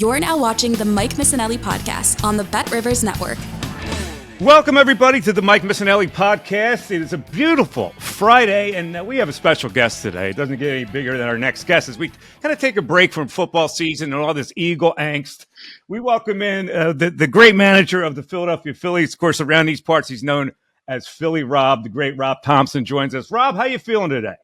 You're now watching the Mike Missanelli podcast on the BetRivers Network. Welcome, everybody, to the Mike Missanelli podcast. It is a beautiful Friday, and we have a special guest today. It doesn't get any bigger than our next guest as we kind of take a break from football season and all this Eagle angst. We welcome in the great manager of the Philadelphia Phillies. Of course, around these parts, he's known as Philly Rob. The great Rob Thomson joins us. Rob, how you feeling today?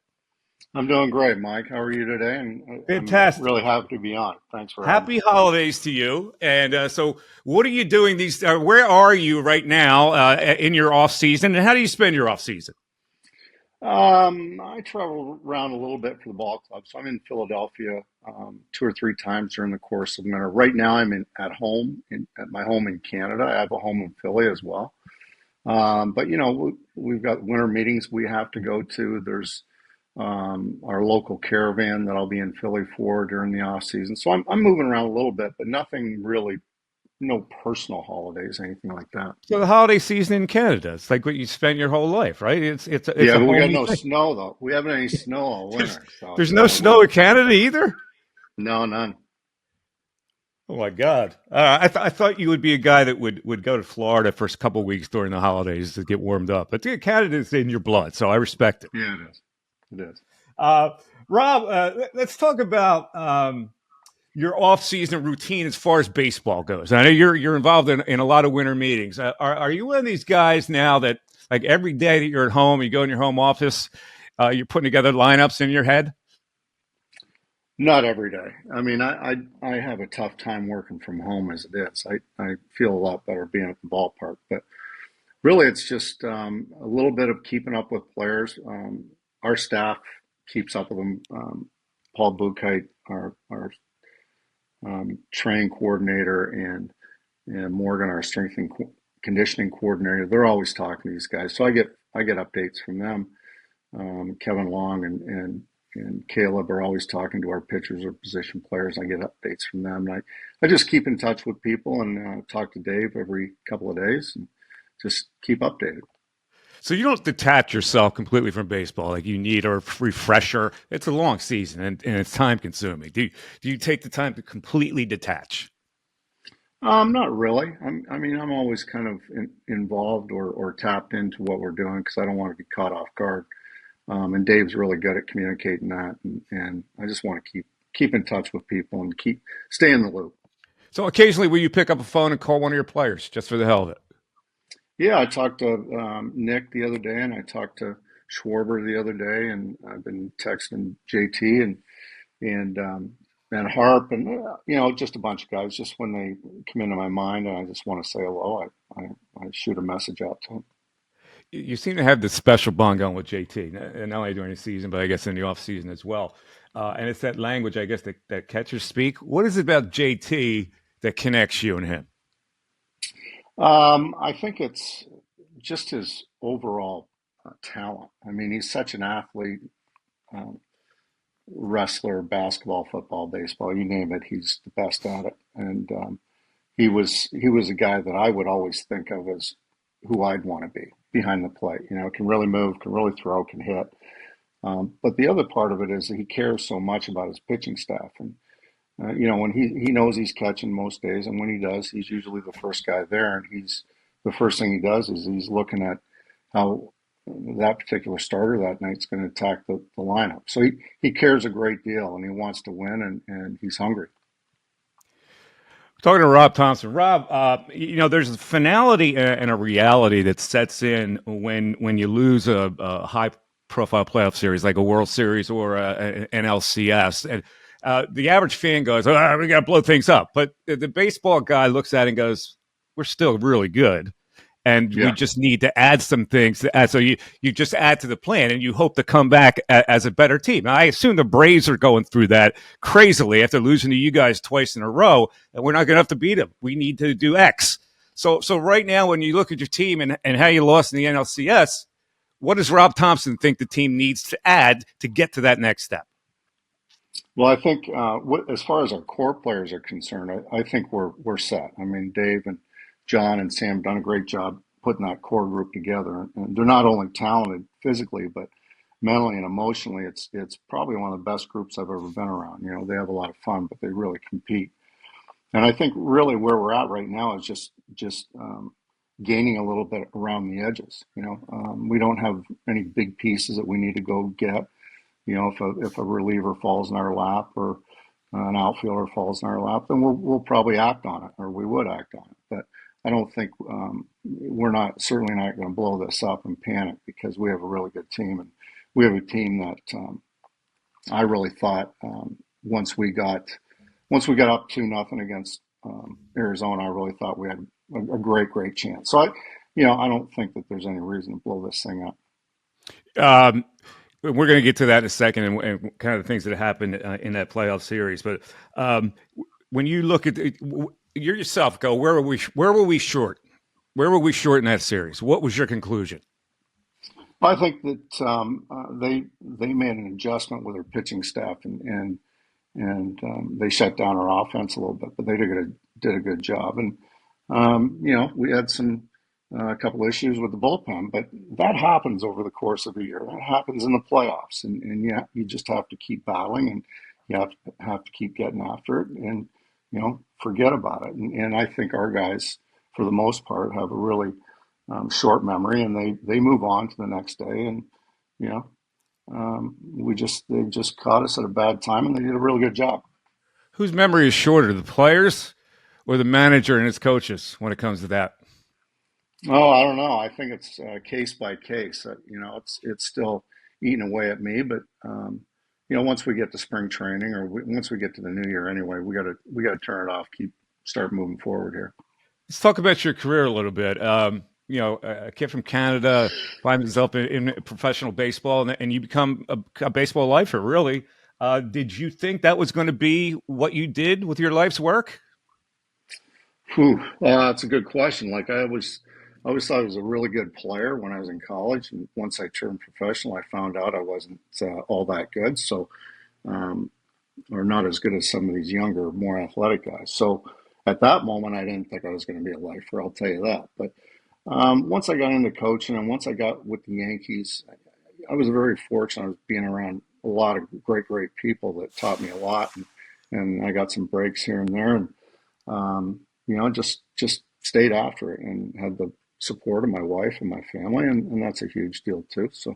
I'm doing great, Mike. How are you today? And Fantastic. I'm really happy to be on. Thanks for Happy holidays to you. And so what are you doing these where are you right now in your off season, and how do you spend your off season? I travel around a little bit for the ball club. So I'm in Philadelphia 2 or 3 times during the course of the winter. Right now I'm at home, at my home in Canada. I have a home in Philly as well. But, we've got winter meetings we have to go to. There's our local caravan that I'll be in Philly for during the off season. So I'm moving around a little bit, but nothing really, no personal holidays, anything like that. So the holiday season in Canada, it's like what you spend your whole life, right? It's but we got no snow though. We haven't any snow all winter. There's no snow in Canada either? No, none. Oh my God! I thought you would be a guy that would go to Florida for a couple of weeks during the holidays to get warmed up. But Canada's in your blood, so I respect it. Yeah, it is. It is. Rob, let's talk about your off-season routine as far as baseball goes. I know you're involved in a lot of winter meetings. Are you one of these guys now that, like, every day that you're at home, you go in your home office, you're putting together lineups in your head? Not every day. I mean, I have a tough time working from home as it is. I feel a lot better being at the ballpark. But really, it's just a little bit of keeping up with players. Our staff keeps up with them. Paul Bukite, our training coordinator, and Morgan, our strength and conditioning coordinator, they're always talking to these guys. So I get updates from them. Kevin Long and Caleb are always talking to our pitchers or position players. I get updates from them. And I just keep in touch with people and talk to Dave every couple of days and just keep updated. So you don't detach yourself completely from baseball, like you need a refresher. It's a long season and it's time consuming. Do you take the time to completely detach? Not really. I'm always kind of involved or tapped into what we're doing because I don't want to be caught off guard. And Dave's really good at communicating that, and I just want to keep in touch with people and stay in the loop. So occasionally, will you pick up a phone and call one of your players just for the hell of it? Yeah, I talked to Nick the other day, and I talked to Schwarber the other day, and I've been texting JT and Harp, and just a bunch of guys. Just when they come into my mind, and I just want to say hello, I shoot a message out to them. You seem to have this special bond going with JT, and not only during the season, but I guess in the off season as well. And it's that language, I guess, that catchers speak. What is it about JT that connects you and him? I think it's just his overall talent. I mean, he's such an athlete, wrestler, basketball, football, baseball, you name it. He's the best at it. And he was a guy that I would always think of as who I'd want to be behind the plate. Can really move, can really throw, can hit. But the other part of it is that he cares so much about his pitching staff. And when he knows he's catching most days, and when he does, he's usually the first guy there. And the first thing he does is he's looking at how that particular starter that night's going to attack the lineup. So he cares a great deal, and he wants to win, and he's hungry. Talking to Rob Thomson. Rob, there's a finality and a reality that sets in when you lose a high-profile playoff series like a World Series or an NLCS. And the average fan goes, we got to blow things up. But the baseball guy looks at it and goes, we're still really good. And we just need to add some things. So you just add to the plan, and you hope to come back as a better team. Now, I assume the Braves are going through that crazily after losing to you guys twice in a row, and we're not going to have to beat them. We need to do X. So right now, when you look at your team and how you lost in the NLCS, what does Rob Thomson think the team needs to add to get to that next step? Well, I think as far as our core players are concerned, I think we're set. I mean, Dave and John and Sam done a great job putting that core group together. And they're not only talented physically, but mentally and emotionally, it's probably one of the best groups I've ever been around. They have a lot of fun, but they really compete. And I think really where we're at right now is just gaining a little bit around the edges. We don't have any big pieces that we need to go get. If a reliever falls in our lap or an outfielder falls in our lap, then we'll probably act on it, or we would act on it. But I don't think we're not certainly not going to blow this up and panic because we have a really good team, and we have a team that I really thought once we got up 2-0 against Arizona, I really thought we had a great chance. So I don't think that there's any reason to blow this thing up. We're going to get to that in a second, and kind of the things that happened in that playoff series. But when you look at you yourself, go where were we short? Where were we short in that series? What was your conclusion? I think that they made an adjustment with their pitching staff, and they shut down our offense a little bit, but they did a good job. And we had a couple issues with the bullpen, but that happens over the course of the year. That happens in the playoffs, and yeah, you just have to keep battling, and you have to keep getting after it, and forget about it. And I think our guys, for the most part, have a really short memory, and they move on to the next day, and you know they just caught us at a bad time, and they did a really good job. Whose memory is shorter, the players or the manager and his coaches when it comes to that? Oh, I don't know. I think it's case by case. It's still eating away at me, but once we get to spring training, or once we get to the new year, anyway, we gotta turn it off. Start moving forward here. Let's talk about your career a little bit. A kid from Canada finds himself in professional baseball, and you become a baseball lifer, really. Did you think that was going to be what you did with your life's work? Whew, that's a good question. Like I always thought I was a really good player when I was in college, and once I turned professional, I found out I wasn't all that good. So, um, or not as good as some of these younger, more athletic guys. So, at that moment, I didn't think I was going to be a lifer. I'll tell you that. But once I got into coaching, and once I got with the Yankees, I was very fortunate. I was being around a lot of great people that taught me a lot, and I got some breaks here and there, and just stayed after it and had the support of my wife and my family, and that's a huge deal too. So,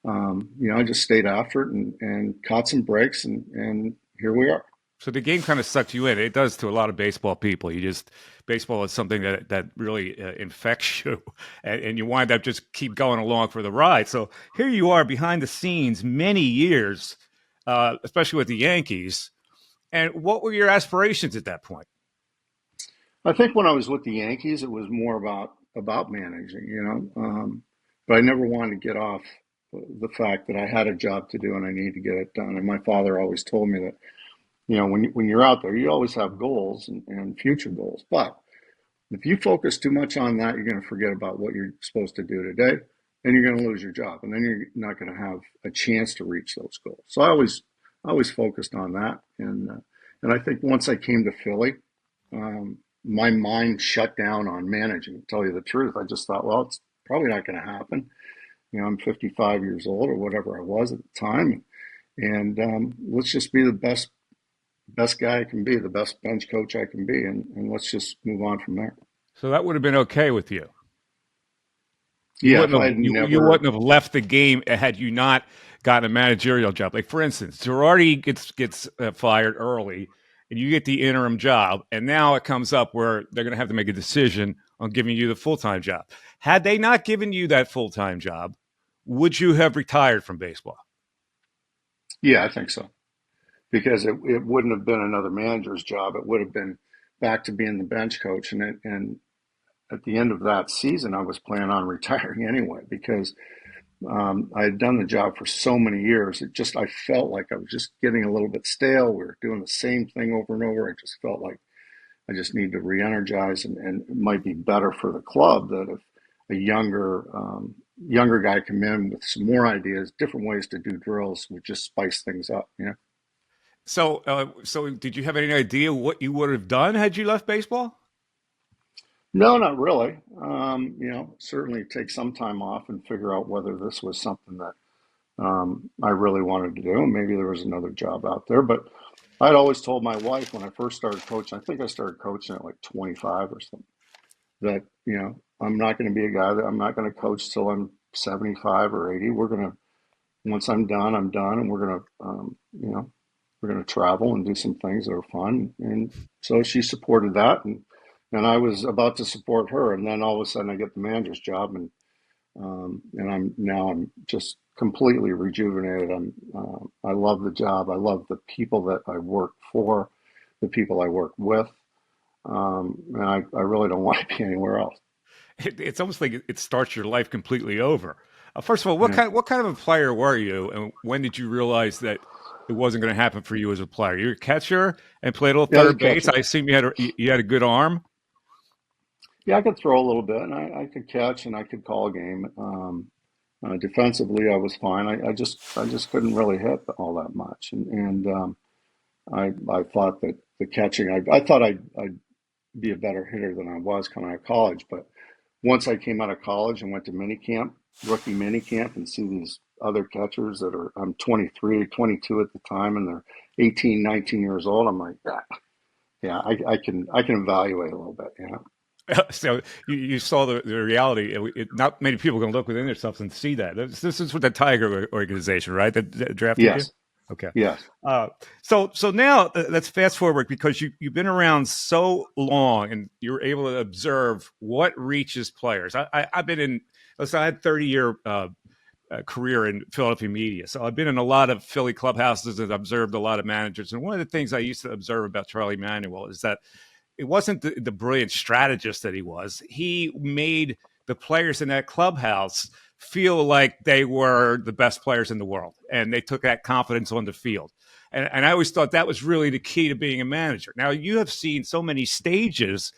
I just stayed after it and caught some breaks, and here we are. So the game kind of sucked you in. It does to a lot of baseball people. Baseball is something that really infects you, and you wind up just keep going along for the ride. So here you are behind the scenes many years, especially with the Yankees. And what were your aspirations at that point? I think when I was with the Yankees, it was more about managing, but I never wanted to get off the fact that I had a job to do and I needed to get it done. And my father always told me that when you're out there, you always have goals and future goals. But if you focus too much on that, you're going to forget about what you're supposed to do today, and you're going to lose your job, and then you're not going to have a chance to reach those goals. So I always focused on that, and I think once I came to Philly, my mind shut down on managing. To tell you the truth, I just thought, well, it's probably not going to happen. I'm 55 years old or whatever I was at the time, and let's just be the best guy I can be, the best bench coach I can be, and let's just move on from there. So that would have been okay with you. Yeah, if I You never, wouldn't have left the game had you not gotten a managerial job. Like for instance, Girardi gets fired early, and you get the interim job, and now it comes up where they're going to have to make a decision on giving you the full time job. Had they not given you that full time job, would you have retired from baseball? yeah, I think so, because it wouldn't have been another manager's job. It would have been back to being the bench coach, and at the end of that season, I was planning on retiring anyway because I had done the job for so many years. I felt like I was just getting a little bit stale. We were doing the same thing over and over. I just felt like I just need to re-energize, and it might be better for the club that if a younger guy come in with some more ideas, different ways to do drills would just spice things up. So did you have any idea what you would have done had you left baseball? No, not really. Certainly take some time off and figure out whether this was something that I really wanted to do, and maybe there was another job out there. But I'd always told my wife when I first started coaching, I think I started coaching at like 25 or something, that, I'm not going to be a guy that I'm not going to coach till I'm 75 or 80. Once I'm done, and we're going to travel and do some things that are fun. And so she supported that. And I was about to support her. And then all of a sudden I get the manager's job, and I'm just completely rejuvenated. I love the job. I love the people that I work for, the people I work with. And I really don't want to be anywhere else. It's almost like it starts your life completely over. First of all, Yeah. what kind of a player were you, and when did you realize that it wasn't going to happen for you as a player? You're a catcher and played a little Yeah, as a third base. catcher. I assume you had a good arm. Yeah, I could throw a little bit, and I could catch, and I could call a game. Defensively, I was fine. I just couldn't really hit all that much, and I thought that the catching, I thought I'd be a better hitter than I was coming out of college. But once I came out of college and went to mini camp, rookie mini camp, and see these other catchers that are, I'm 23, 22 at the time, and they're 18, 19 years old. I'm like, yeah, I can evaluate a little bit. So you saw the reality. Not many people can look within themselves and see that. This is with the Tiger organization, right? That drafted you. Yes, Okay. yes. So now let's fast forward because you've been around so long and you're able to observe what reaches players. I've been in. Listen, I had 30-year career in Philadelphia media, so I've been in a lot of Philly clubhouses and observed a lot of managers. And one of the things I used to observe about Charlie Manuel is that it wasn't the brilliant strategist that he was. He made the players in that clubhouse feel like they were the best players in the world, and they took that confidence on the field. And I always thought that was really the key to being a manager. Now, you have seen so many stages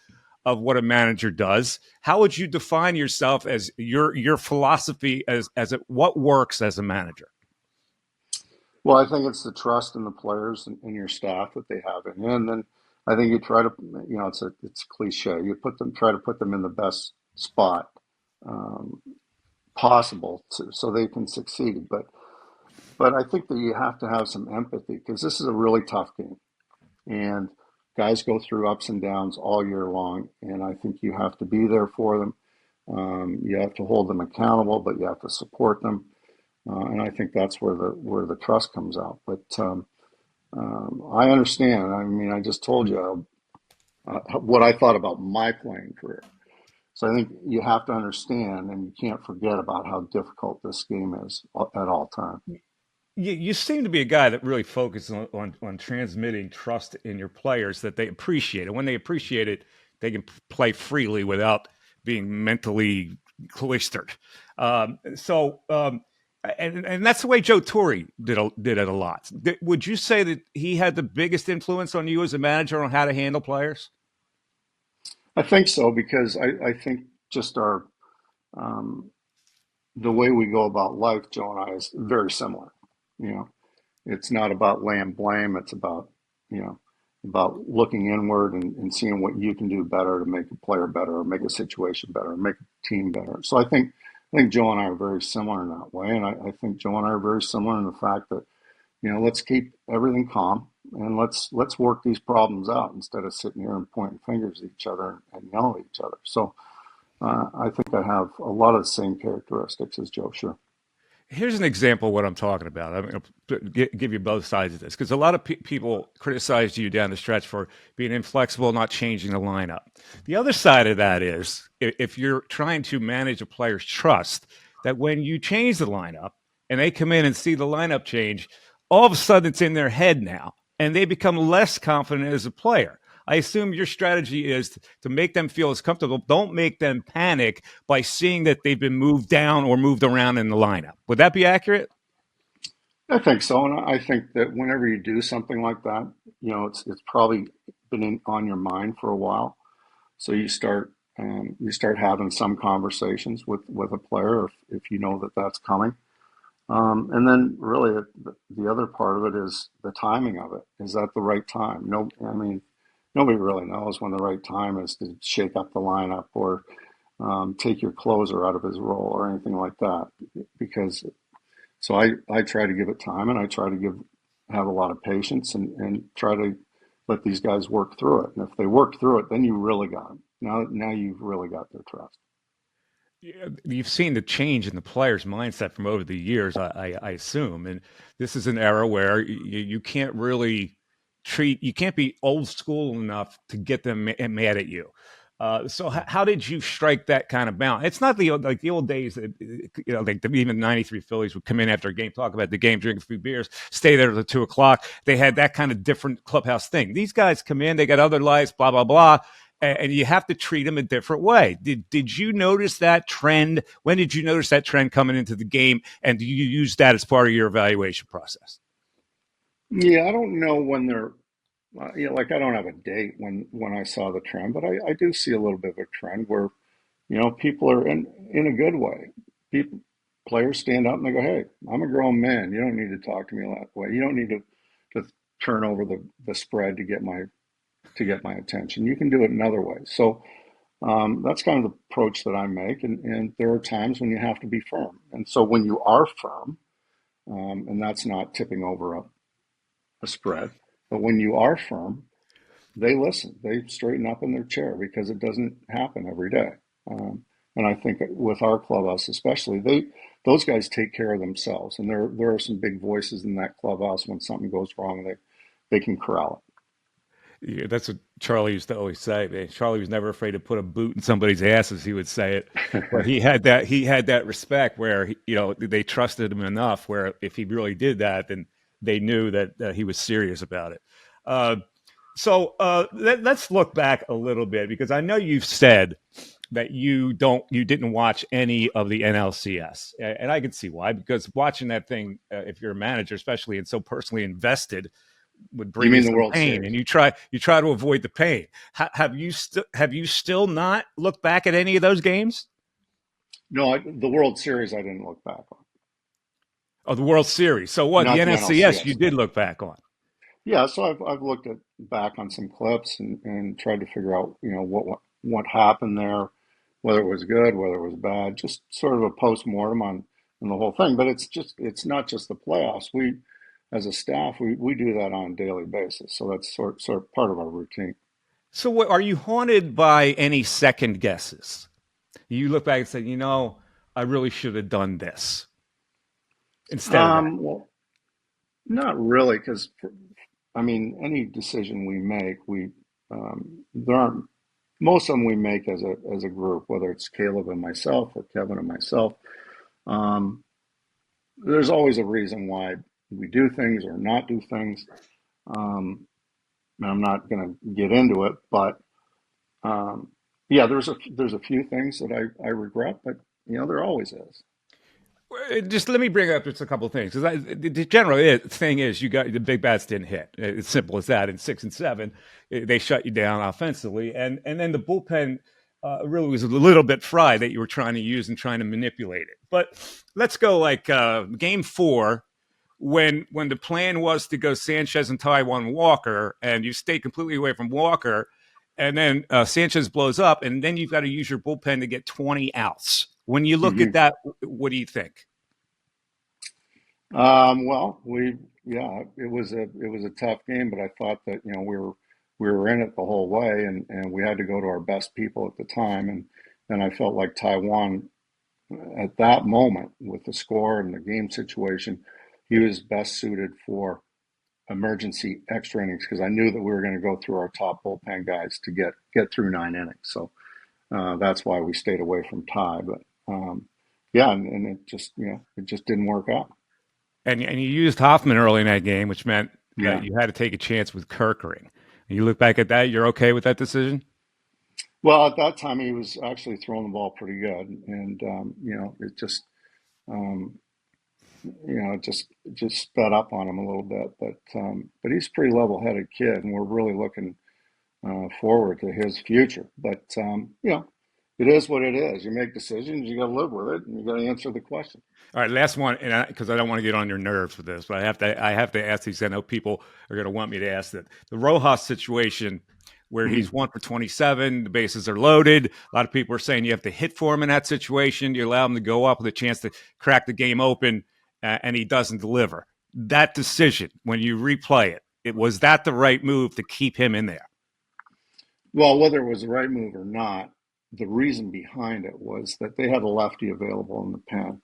of what a manager does. How would you define yourself as your philosophy what works as a manager? Well, I think it's the trust in the players and your staff that they have in you, and then I think you try to, it's cliche. You try to put them in the best spot um, possible so they can succeed. But I think that you have to have some empathy because this is a really tough game, and guys go through ups and downs all year long, and I think you have to be there for them. You have to hold them accountable, but you have to support them. And I think that's where the trust comes out. But I understand. I mean, I just told you what I thought about my playing career. So I think you have to understand, and you can't forget about how difficult this game is at all times. You seem to be a guy that really focuses on transmitting trust in your players that they appreciate. And when they appreciate it, they can play freely without being mentally cloistered. And that's the way Joe Torre did it a lot. Would you say that he had the biggest influence on you as a manager on how to handle players? I think so because I think just um, the way we go about life, Joe and I, is very similar. You know, it's not about laying blame. It's you know, about looking inward and seeing what you can do better to make a player better, or make a situation better, or make a team better. So I think Joe and I are very similar in that way, and I think Joe and I are very similar in the fact that let's keep everything calm and let's work these problems out instead of sitting here and pointing fingers at each other and yelling at each other. So I think I have a lot of the same characteristics as Joe. Sure. Here's an example of what I'm talking about. I'm going to give you both sides of this because a lot of people criticized you down the stretch for being inflexible, not changing the lineup. The other side of that is if you're trying to manage a player's trust, that when you change the lineup and they come in and see the lineup change, all of a sudden it's in their head now and they become less confident as a player. I assume your strategy is to make them feel as comfortable. Don't make them panic by seeing that they've been moved down or moved around in the lineup. Would that be accurate? I think so, and I think that whenever you do something like that, it's probably been on your mind for a while. So you start having some conversations with a player if you know that that's coming. And then really the other part of it is the timing of it. Is that the right time? No, I mean, nobody really knows when the right time is to shake up the lineup or take your closer out of his role or anything like that. Because so I try to give it time and I try to give have a lot of patience and try to let these guys work through it. And if they work through it, then you really got them. Now you've really got their trust. You've seen the change in the player's mindset from over the years, I assume. And this is an era where you can't really you can't be old school enough to get them mad at you. So how did you strike that kind of balance? It's not like the old days that, like even the 93 Phillies would come in after a game, talk about the game, drink a few beers, stay there till 2 o'clock. They had that kind of different clubhouse thing. These guys come in, they got other lives, blah, blah, blah. And you have to treat them a different way. Did you notice that trend? When did you notice that trend coming into the game? And do you use that as part of your evaluation process? Yeah, I don't know when they're, like I don't have a date when I saw the trend, but I do see a little bit of a trend where, people are in a good way. People, players stand up and they go, "Hey, I'm a grown man. You don't need to talk to me that way. You don't need to turn over the spread to get my attention. You can do it another way." So that's kind of the approach that I make. And there are times when you have to be firm. And so when you are firm, and that's not tipping over a spread, but when you are firm, they listen. They straighten up in their chair because it doesn't happen every day. And I think with our clubhouse, especially, those guys take care of themselves. And there are some big voices in that clubhouse. When something goes wrong, they can corral it. Yeah, that's what Charlie used to always say. Man, Charlie was never afraid to put a boot in somebody's ass, as he would say it. But he had that respect where they trusted him enough where if he really did that, then they knew that he was serious about it. Let's look back a little bit, because I know you've said that you didn't watch any of the NLCS, and I can see why. Because watching that thing, if you're a manager, especially and so personally invested, would You bring you mean the some World pain, and Series? you try to avoid the pain. Have you still not looked back at any of those games? No, the World Series I didn't look back on. Oh, the World Series. So what? The Not the NLCS you NLCS, did no. look back on. Yeah, so I've looked back on some clips and tried to figure out, what happened there, whether it was good, whether it was bad, just sort of a post-mortem on the whole thing. But it's not just the playoffs. We, as a staff, we do that on a daily basis. So that's sort of part of our routine. So what, are you haunted by any second guesses? You look back and say, I really should have done this instead of that. Well, not really, because I mean, any decision we make, there aren't most of them we make as a group, whether it's Caleb and myself or Kevin and myself. Um, there's always a reason why we do things or not do things. Um, and I'm not going to get into it, but um, yeah, there's a few things that I regret, but there always is. Just let me bring up just a couple of things, because the general thing is you got the big bats didn't hit. It's simple as that. In 6 and 7, they shut you down offensively, and then the bullpen really was a little bit fried that you were trying to use and trying to manipulate it. But let's go like Game 4, when the plan was to go Sanchez and Taiwan Walker, and you stay completely away from Walker, and then Sanchez blows up, and then you've got to use your bullpen to get 20 outs. When you look at Hmm. that, what do you think? Well, yeah, it was a tough game, but I thought that we were in it the whole way, and we had to go to our best people at the time, and I felt like Taiwan at that moment with the score and the game situation, he was best suited for emergency extra innings because I knew that we were going to go through our top bullpen guys to get through 9 innings. So that's why we stayed away from Ty. But yeah, and it just didn't work out. And you used Hoffman early in that game, which meant that Yeah. you had to take a chance with Kirkering. And you look back at that, you're okay with that decision? Well, at that time he was actually throwing the ball pretty good, and it just um, it just sped up on him a little bit. But he's a pretty level-headed kid, and we're really looking forward to his future. But it is what it is. You make decisions, you got to live with it, and you got to answer the question. All right, last one, and because I don't want to get on your nerves with this, but I have to ask these. I know people are going to want me to ask that. The Rojas situation, where Mhm. he's 1 for 27, the bases are loaded. A lot of people are saying you have to hit for him in that situation. You allow him to go up with a chance to crack the game open, and he doesn't deliver. that decision when you replay it was that the right move to keep him in there? Well, whether it was the right move or not, the reason behind it was that they had a lefty available in the pen.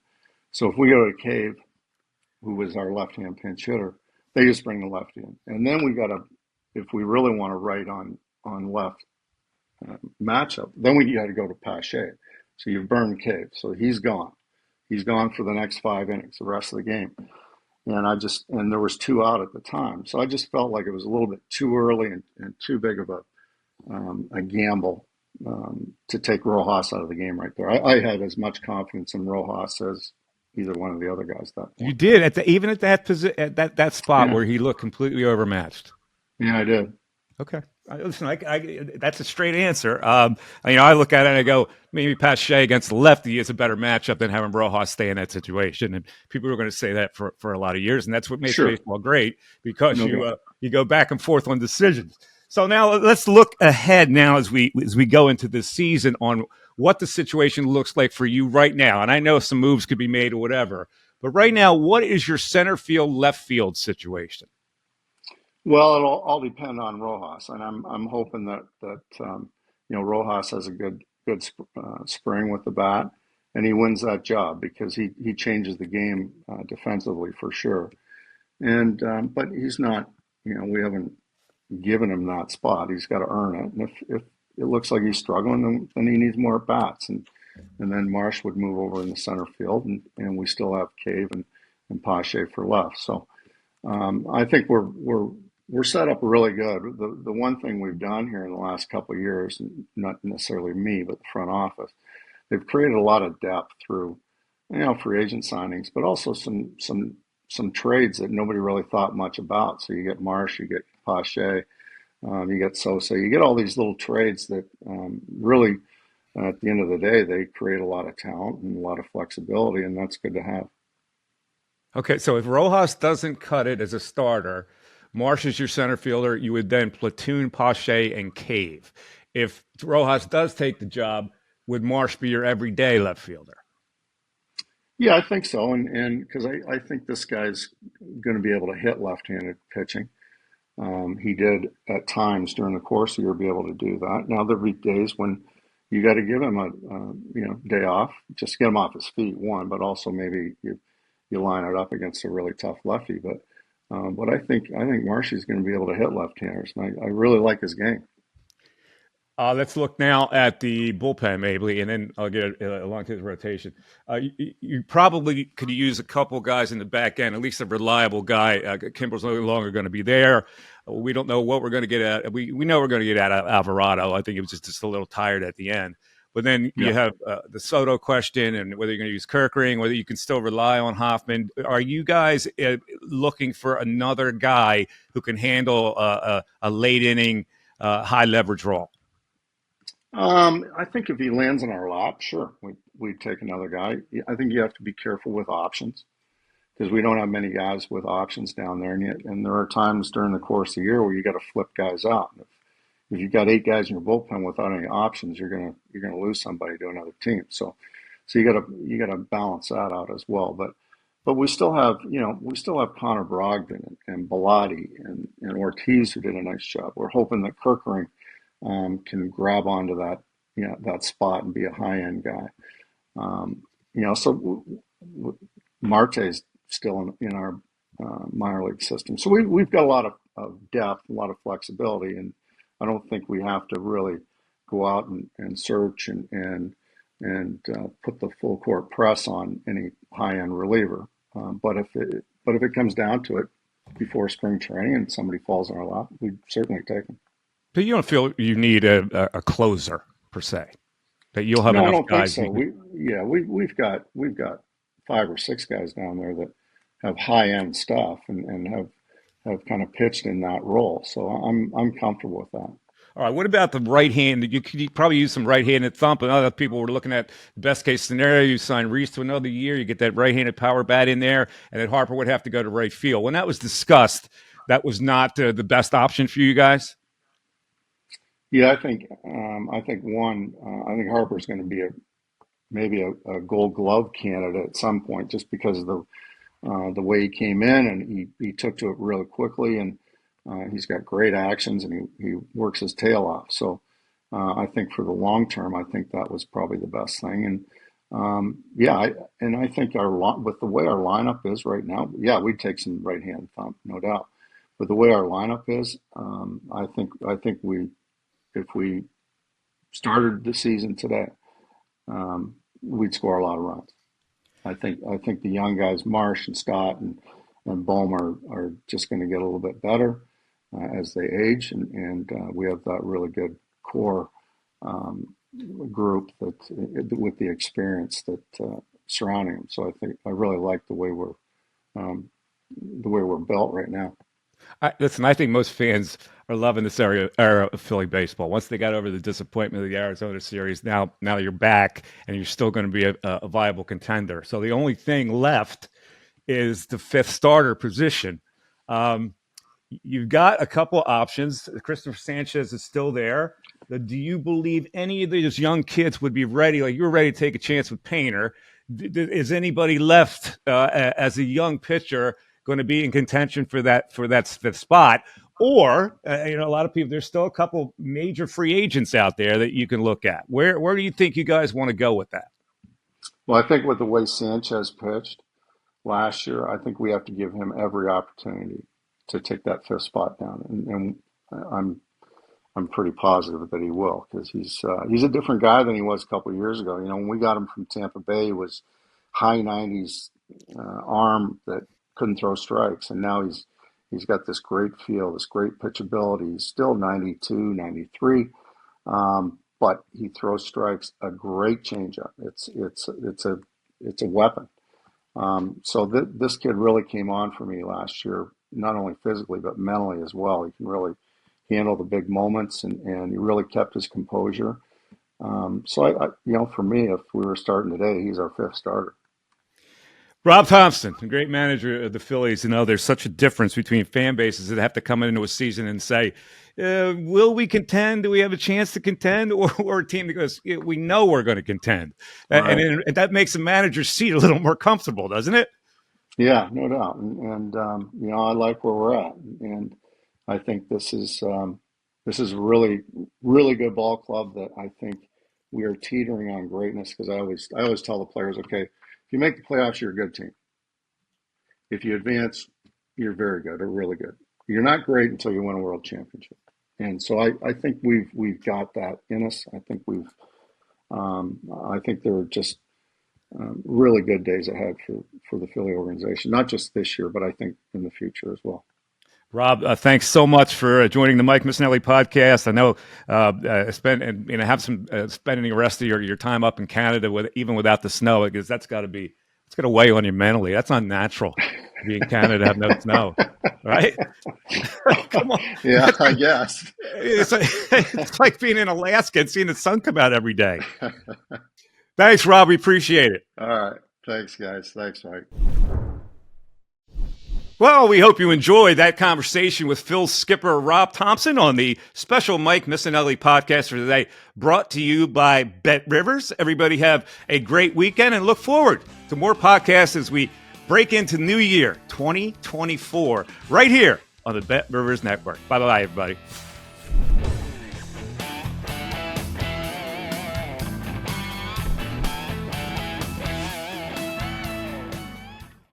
So if we go to Cave, who was our left-hand pinch hitter, they just bring the lefty in, and then we got to, if we really want to right on left matchup, then we got to go to Pache. So you've burned Cave, so he's gone. He's gone for the next 5 innings, the rest of the game. And there was two out at the time, so I just felt like it was a little bit too early and too big of a gamble to take Rojas out of the game right there. I had as much confidence in Rojas as either one of the other guys at that You point. did even at that at that spot Yeah, where he looked completely overmatched. yeah, I did. Okay. Listen, that's a straight answer. I look at it and I go, maybe Pache against the lefty is a better matchup than having Rojas stay in that situation. And people are going to say that for a lot of years, and that's what makes Sure, baseball great because no doubt. you go back and forth on decisions. So now let's look ahead now as we go into this season on what the situation looks like for you right now. And I know some moves could be made or whatever, but right now, what is your center field left field situation? Well, it'll all depend on Rojas, and I'm hoping that Rojas has a good spring with the bat, and he wins that job because he changes the game defensively for sure. And but he's not, we haven't given him that spot. He's got to earn it, and if it looks like he's struggling, then he needs more at bats, and then Marsh would move over in the center field, and we still have Cave and Pache for left. So. I think we're set up really good. The one thing we've done here in the last couple of years, not necessarily me, but the front office, they've created a lot of depth through, free agent signings, but also some trades that nobody really thought much about. So you get Marsh, you get Pache, you get Sosa, you get all these little trades that really, at the end of the day, they create a lot of talent and a lot of flexibility, and that's good to have. Okay, so if Rojas doesn't cut it as a starter, Marsh is your center fielder. You would then platoon Pache and Cave. If Rojas does take the job, would Marsh be your everyday left fielder? Yeah, I think so, and because I think this guy's going to be able to hit left-handed pitching. He did at times during the course of the year be able to do that. Now there'll be days when you got to give him a day off, just to get him off his feet. One, but also maybe you line it up against a really tough lefty. But I think Marshy's going to be able to hit left-handers, and I really like his game. Let's look now at the bullpen, maybe, and then I'll get along to his rotation. You probably could use a couple guys in the back end, at least a reliable guy. Kimbrel's no longer going to be there. We don't know what we're going to get at. We know we're going to get out of Alvarado. I think he was just a little tired at the end. But then you Yeah. have the Soto question and whether you're going to use Kerkering, whether you can still rely on Hoffman. Are you guys looking for another guy who can handle a late inning, high leverage role? I think if he lands in our lap, sure, we'd take another guy. I think you have to be careful with options because we don't have many guys with options down there, and there are times during the course of the year where you got to flip guys out. If you've got 8 guys in your bullpen without any options, you're gonna lose somebody to another team. So you gotta balance that out as well. But we still have Connor Brogdon and Bellotti and Ortiz who did a nice job. We're hoping that Kerkering can grab onto that spot and be a high end guy. So Marte's still in our minor league system. So we've got a lot of depth, a lot of flexibility, and I don't think we have to really go out and search and put the full court press on any high end reliever. But if it comes down to it before spring training and somebody falls in our lap, we'd certainly take them. But you don't feel you need a closer per se. That you'll have No, I enough don't think guys. so. We've got 5 or 6 guys down there that have high end stuff and have kind of pitched in that role. So I'm comfortable with that. All right. What about the right hand? You could probably use some right-handed thump. And other people were looking at the best case scenario. You sign Reese to another year. You get that right-handed power bat in there, and then Harper would have to go to right field. When that was discussed, that was not the best option for you guys. Yeah, I think Harper's going to be maybe a Gold Glove candidate at some point, just because of the way he came in, and he took to it really quickly, and he's got great actions, and he works his tail off. So I think for the long term, I think that was probably the best thing. And I think with the way our lineup is right now, yeah, we'd take some right hand thump, no doubt. But the way our lineup is, I think if we started the season today, we'd score a lot of runs. I think the young guys, Marsh and Stott and Bohm are just going to get a little bit better as they age, and we have that really good core group that with the experience that surrounding them. So I really like the way we're built right now. Listen, I think most fans are loving this era of Philly baseball. Once they got over the disappointment of the Arizona series, now you're back and you're still going to be a viable contender. So the only thing left is the fifth starter position. You've got a couple options. Christopher Sanchez is still there. Do you believe any of these young kids would be ready? Like, you were ready to take a chance with Painter. Is anybody left as a young pitcher going to be in contention for that fifth spot? Or, a lot of people, there's still a couple major free agents out there that you can look at. Where do you think you guys want to go with that? Well, I think with the way Sanchez pitched last year, I think we have to give him every opportunity to take that fifth spot down, and I'm pretty positive that he will, because he's a different guy than he was a couple of years ago. When we got him from Tampa Bay, he was high 90s arm that couldn't throw strikes, and now he's got this great feel, this great pitchability. He's still 92, 93, but he throws strikes, a great changeup. It's a weapon. So this kid really came on for me last year, not only physically but mentally as well. He can really handle the big moments, and he really kept his composure. So for me, if we were starting today, he's our fifth starter. Rob Thomson, a great manager of the Phillies. There's such a difference between fan bases that have to come into a season and say, will we contend? Do we have a chance to contend? Or a team that goes, we know we're going to contend. Right. And that makes the manager's seat a little more comfortable, doesn't it? Yeah, no doubt. And I like where we're at. And I think this is a really, really good ball club that I think we are teetering on greatness, because I always tell the players, okay, if you make the playoffs, you're a good team. If you advance, you're very good or really good. You're not great until you win a world championship. And so I think we've got that in us. I think I think there are just really good days ahead for the Philly organization, not just this year, but I think in the future as well. Rob, thanks so much for joining the Mike Missanelli podcast. I know spending the rest of your time up in Canada even without the snow, because it's got to weigh on you mentally. That's unnatural to be in Canada, have no snow, right? Come on. Yeah, I guess. It's like being in Alaska and seeing the sun come out every day. Thanks, Rob. We appreciate it. All right. Thanks, guys. Thanks, Mike. Well, we hope you enjoyed that conversation with Phil's skipper, Rob Thomson, on the special Mike Missanelli podcast for today, brought to you by BetRivers. Everybody have a great weekend and look forward to more podcasts as we break into New Year 2024 right here on the BetRivers Network. Bye-bye, everybody.